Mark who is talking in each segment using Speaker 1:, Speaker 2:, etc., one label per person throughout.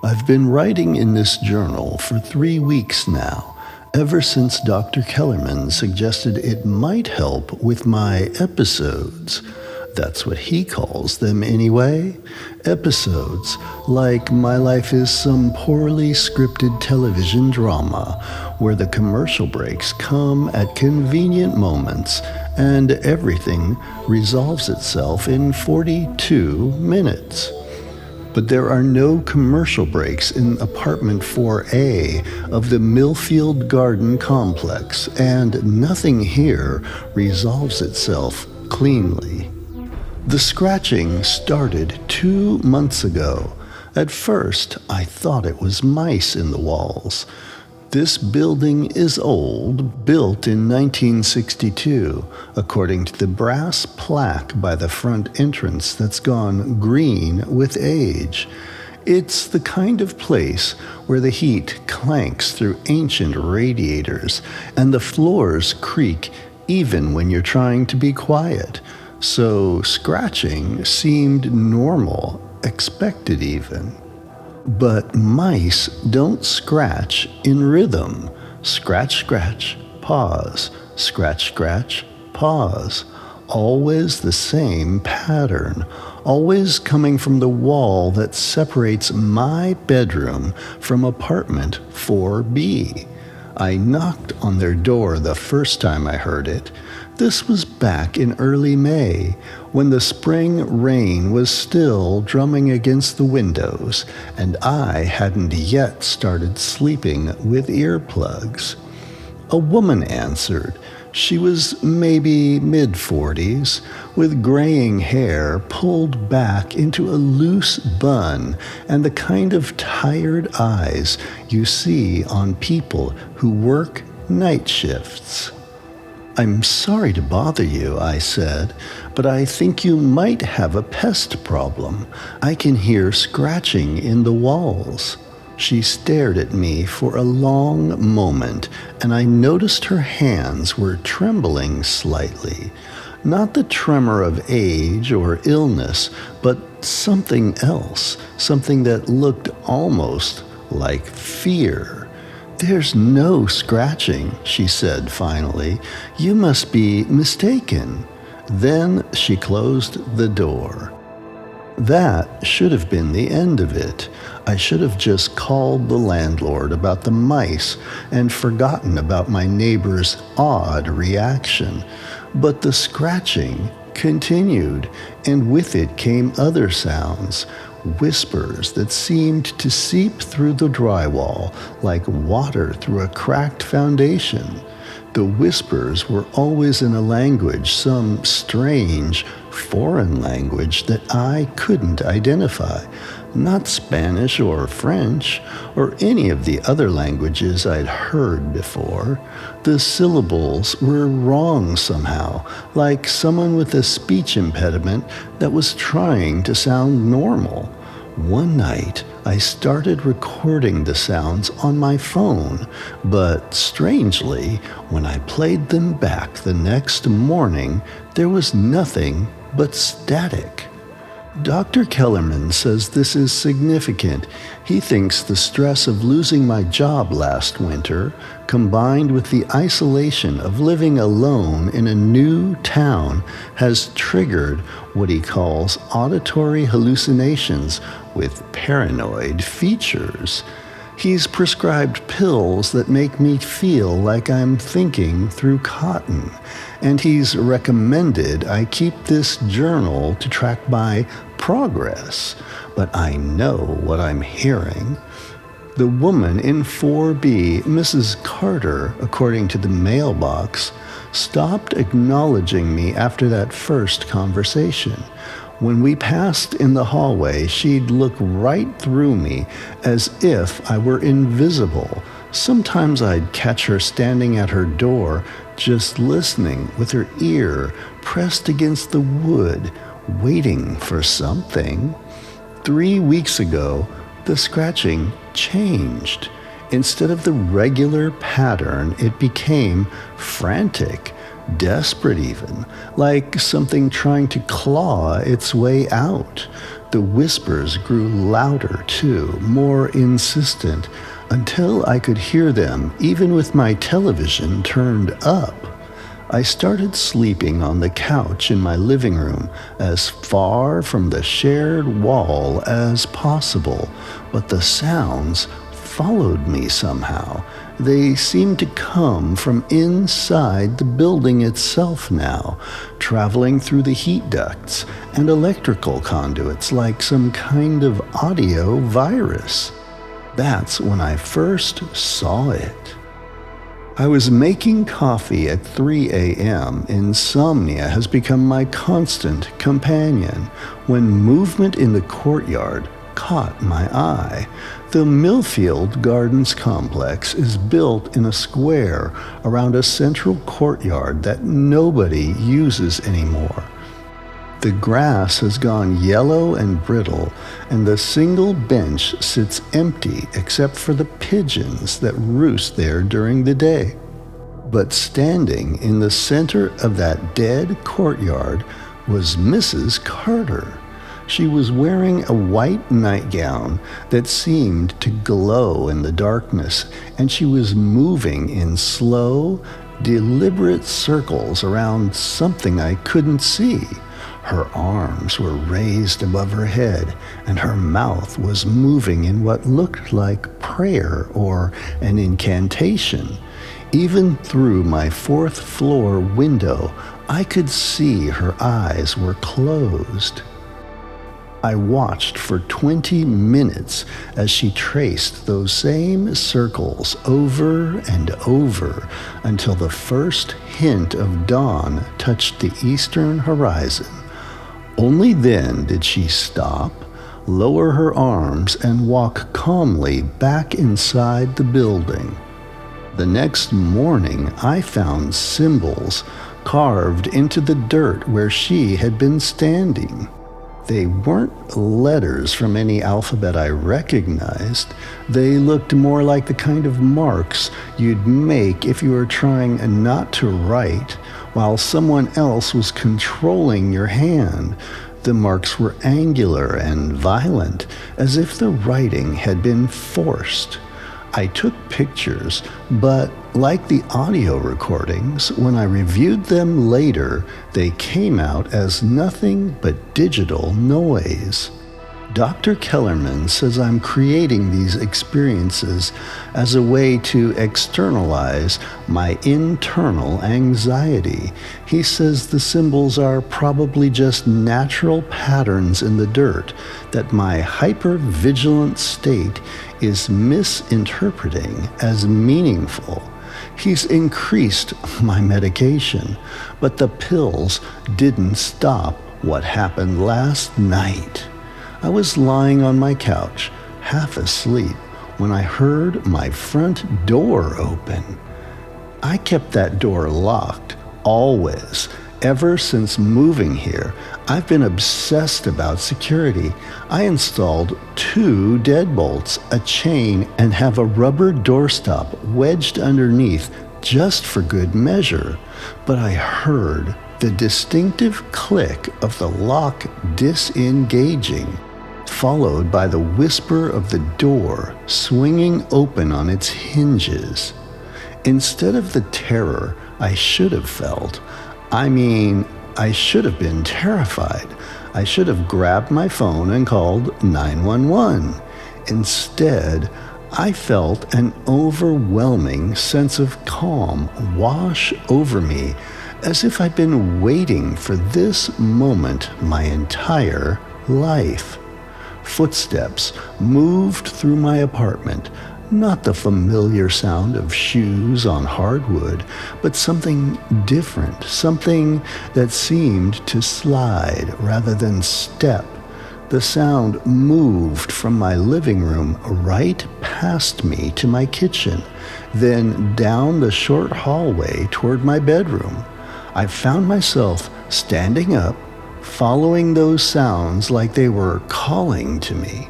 Speaker 1: I've been writing in this journal for 3 weeks now, ever since Dr. Kellerman suggested it might help with my episodes. That's what he calls them anyway. Episodes, like my life is some poorly scripted television drama, where the commercial breaks come at convenient moments and everything resolves itself in 42 minutes. But there are no commercial breaks in apartment 4A of the Millfield Garden complex, and nothing here resolves itself cleanly. The scratching started 2 months ago. At first, I thought it was mice in the walls. This building is old, built in 1962, according to the brass plaque by the front entrance that's gone green with age. It's the kind of place where the heat clanks through ancient radiators and the floors creak even when you're trying to be quiet. So scratching seemed normal, expected even. But mice don't scratch in rhythm. Scratch, scratch, pause. Scratch, scratch, pause. Always the same pattern. Always coming from the wall that separates my bedroom from apartment 4B. I knocked on their door the first time I heard it. This was back in early May, when the spring rain was still drumming against the windows, and I hadn't yet started sleeping with earplugs. A woman answered. She was maybe mid-40s, with graying hair pulled back into a loose bun and the kind of tired eyes you see on people who work night shifts. "I'm sorry to bother you," I said, "but I think you might have a pest problem. I can hear scratching in the walls." She stared at me for a long moment, and I noticed her hands were trembling slightly. Not the tremor of age or illness, but something else, something that looked almost like fear. "There's no scratching," she said finally. "You must be mistaken." Then she closed the door. That should have been the end of it. I should have just called the landlord about the mice and forgotten about my neighbor's odd reaction. But the scratching continued, and with it came other sounds. Whispers that seemed to seep through the drywall like water through a cracked foundation. The whispers were always in a language, some strange, foreign language that I couldn't identify. Not Spanish or French or any of the other languages I'd heard before. The syllables were wrong somehow, like someone with a speech impediment that was trying to sound normal. One night, I started recording the sounds on my phone, but strangely, when I played them back the next morning, there was nothing but static. Dr. Kellerman says this is significant. He thinks the stress of losing my job last winter, combined with the isolation of living alone in a new town, has triggered what he calls auditory hallucinations with paranoid features. He's prescribed pills that make me feel like I'm thinking through cotton, and he's recommended I keep this journal to track my progress. But I know what I'm hearing. The woman in 4B, Mrs. Carter, according to the mailbox, stopped acknowledging me after that first conversation. When we passed in the hallway, she'd look right through me as if I were invisible. Sometimes I'd catch her standing at her door, just listening with her ear pressed against the wood, waiting for something. 3 weeks ago, the scratching changed. Instead of the regular pattern, it became frantic, desperate even, like something trying to claw its way out. The whispers grew louder too, more insistent, until I could hear them even with my television turned up. I started sleeping on the couch in my living room, as far from the shared wall as possible, but the sounds followed me somehow. They seemed to come from inside the building itself now, traveling through the heat ducts and electrical conduits like some kind of audio virus. That's when I first saw it. I was making coffee at 3 a.m. Insomnia has become my constant companion when movement in the courtyard caught my eye. The Millfield Gardens complex is built in a square around a central courtyard that nobody uses anymore. The grass has gone yellow and brittle, and the single bench sits empty except for the pigeons that roost there during the day. But standing in the center of that dead courtyard was Mrs. Carter. She was wearing a white nightgown that seemed to glow in the darkness, and she was moving in slow, deliberate circles around something I couldn't see. Her arms were raised above her head, and her mouth was moving in what looked like prayer or an incantation. Even through my fourth-floor window, I could see her eyes were closed. I watched for 20 minutes as she traced those same circles over and over until the first hint of dawn touched the eastern horizon. Only then did she stop, lower her arms, and walk calmly back inside the building. The next morning, I found symbols carved into the dirt where she had been standing. They weren't letters from any alphabet I recognized. They looked more like the kind of marks you'd make if you were trying not to write while someone else was controlling your hand. The marks were angular and violent, as if the writing had been forced. I took pictures, but like the audio recordings, when I reviewed them later, they came out as nothing but digital noise. Dr. Kellerman says I'm creating these experiences as a way to externalize my internal anxiety. He says the symbols are probably just natural patterns in the dirt that my hyper-vigilant state is misinterpreting as meaningful. He's increased my medication, but the pills didn't stop what happened last night. I was lying on my couch, half asleep, when I heard my front door open. I kept that door locked, always. Ever since moving here, I've been obsessed about security. I installed 2 deadbolts, a chain, and have a rubber doorstop wedged underneath just for good measure. But I heard the distinctive click of the lock disengaging, followed by the whisper of the door swinging open on its hinges. Instead of the terror I should have felt, I should have been terrified. I should have grabbed my phone and called 911. Instead, I felt an overwhelming sense of calm wash over me, as if I'd been waiting for this moment my entire life. Footsteps moved through my apartment, not the familiar sound of shoes on hardwood, but something different, something that seemed to slide rather than step. The sound moved from my living room right past me to my kitchen, then down the short hallway toward my bedroom. I found myself standing up, following those sounds like they were calling to me.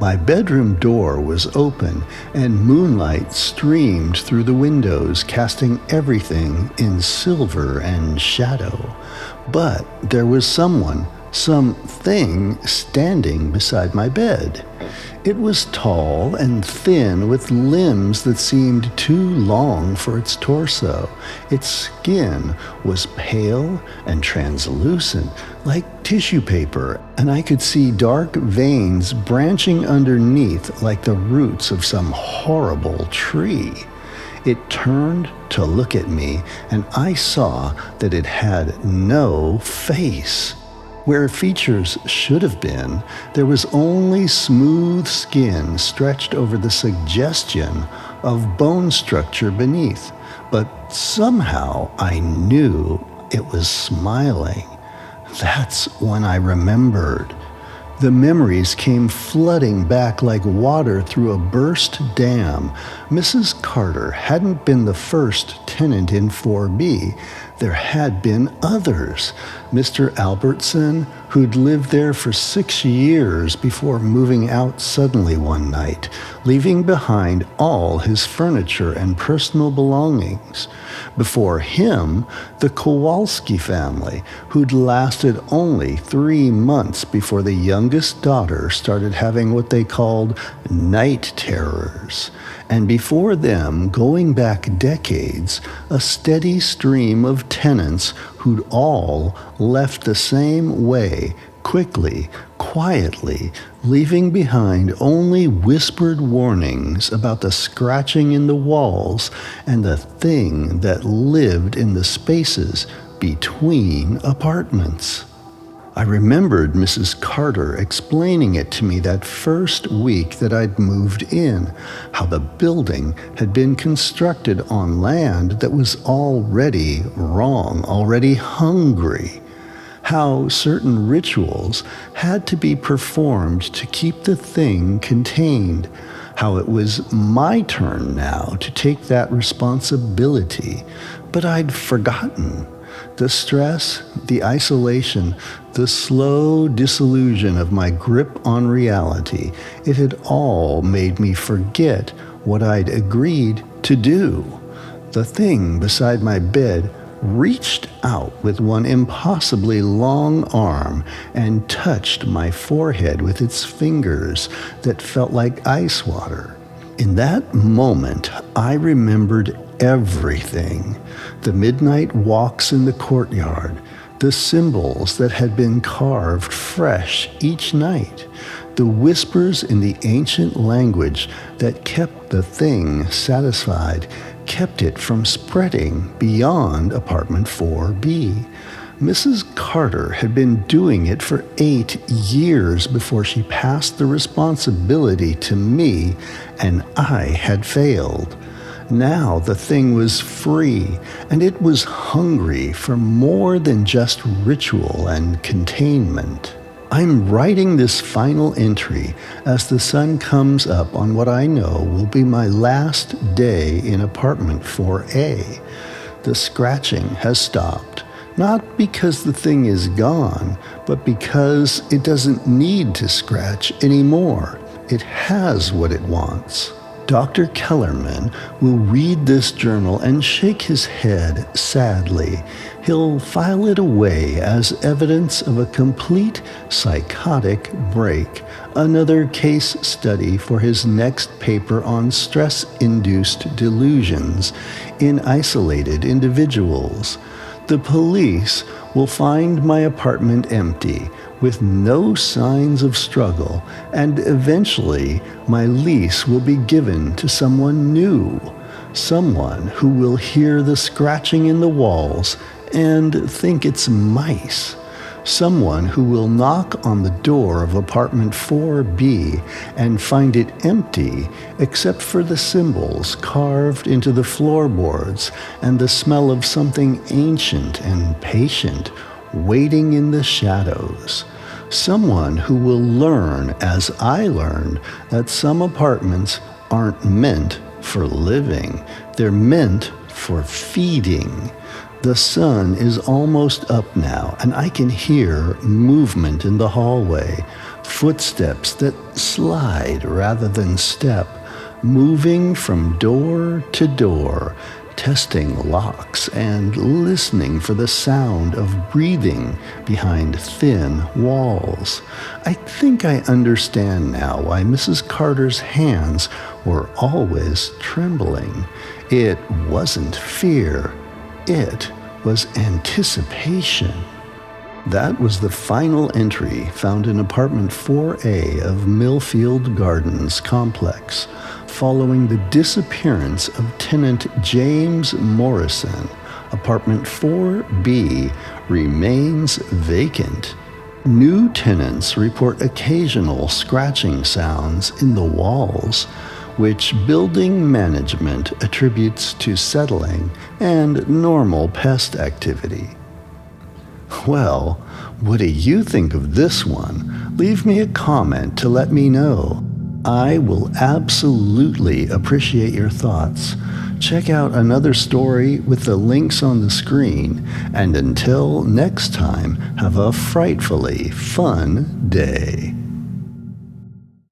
Speaker 1: My bedroom door was open, and moonlight streamed through the windows, casting everything in silver and shadow. But there was someone something standing beside my bed. It was tall and thin, with limbs that seemed too long for its torso. Its skin was pale and translucent, like tissue paper, and I could see dark veins branching underneath like the roots of some horrible tree. It turned to look at me, and I saw that it had no face. Where features should have been, there was only smooth skin stretched over the suggestion of bone structure beneath. But somehow I knew it was smiling. That's when I remembered. The memories came flooding back like water through a burst dam. Mrs. Carter hadn't been the first tenant in 4B. There had been others. Mr. Albertson, who'd lived there for 6 years before moving out suddenly one night, leaving behind all his furniture and personal belongings. Before him, the Kowalski family, who'd lasted only 3 months before the youngest daughter started having what they called night terrors. And before them, going back decades, a steady stream of tenants who'd all left the same way, quickly, quietly, leaving behind only whispered warnings about the scratching in the walls and the thing that lived in the spaces between apartments. I remembered Mrs. Carter explaining it to me that first week that I'd moved in, how the building had been constructed on land that was already wrong, already hungry, how certain rituals had to be performed to keep the thing contained, how it was my turn now to take that responsibility, but I'd forgotten. The stress, the isolation, the slow disillusion of my grip on reality, it had all made me forget what I'd agreed to do. The thing beside my bed reached out with one impossibly long arm and touched my forehead with its fingers that felt like ice water. In that moment, I remembered everything. The midnight walks in the courtyard, the symbols that had been carved fresh each night, the whispers in the ancient language that kept the thing satisfied, kept it from spreading beyond apartment 4B. Mrs. Carter had been doing it for 8 years before she passed the responsibility to me, and I had failed. Now the thing was free, and it was hungry for more than just ritual and containment. I'm writing this final entry as the sun comes up on what I know will be my last day in apartment 4A. The scratching has stopped, not because the thing is gone, but because it doesn't need to scratch anymore. It has what it wants. Dr. Kellerman will read this journal and shake his head sadly. He'll file it away as evidence of a complete psychotic break, another case study for his next paper on stress-induced delusions in isolated individuals. The police will find my apartment empty, with no signs of struggle, and eventually my lease will be given to someone new, someone who will hear the scratching in the walls and think it's mice, someone who will knock on the door of apartment 4B and find it empty except for the symbols carved into the floorboards and the smell of something ancient and patient waiting in the shadows. Someone who will learn, as I learned, that some apartments aren't meant for living. They're meant for feeding. The sun is almost up now, and I can hear movement in the hallway, footsteps that slide rather than step, moving from door to door, testing locks and listening for the sound of breathing behind thin walls. I think I understand now why Mrs. Carter's hands were always trembling. It wasn't fear, it was anticipation. That was the final entry found in apartment 4A of Millfield Gardens complex, following the disappearance of tenant James Morrison. Apartment 4B remains vacant. New tenants report occasional scratching sounds in the walls, which building management attributes to settling and normal pest activity. Well, what do you think of this one? Leave me a comment to let me know. I will absolutely appreciate your thoughts. Check out another story with the links on the screen, and until next time, have a frightfully fun day.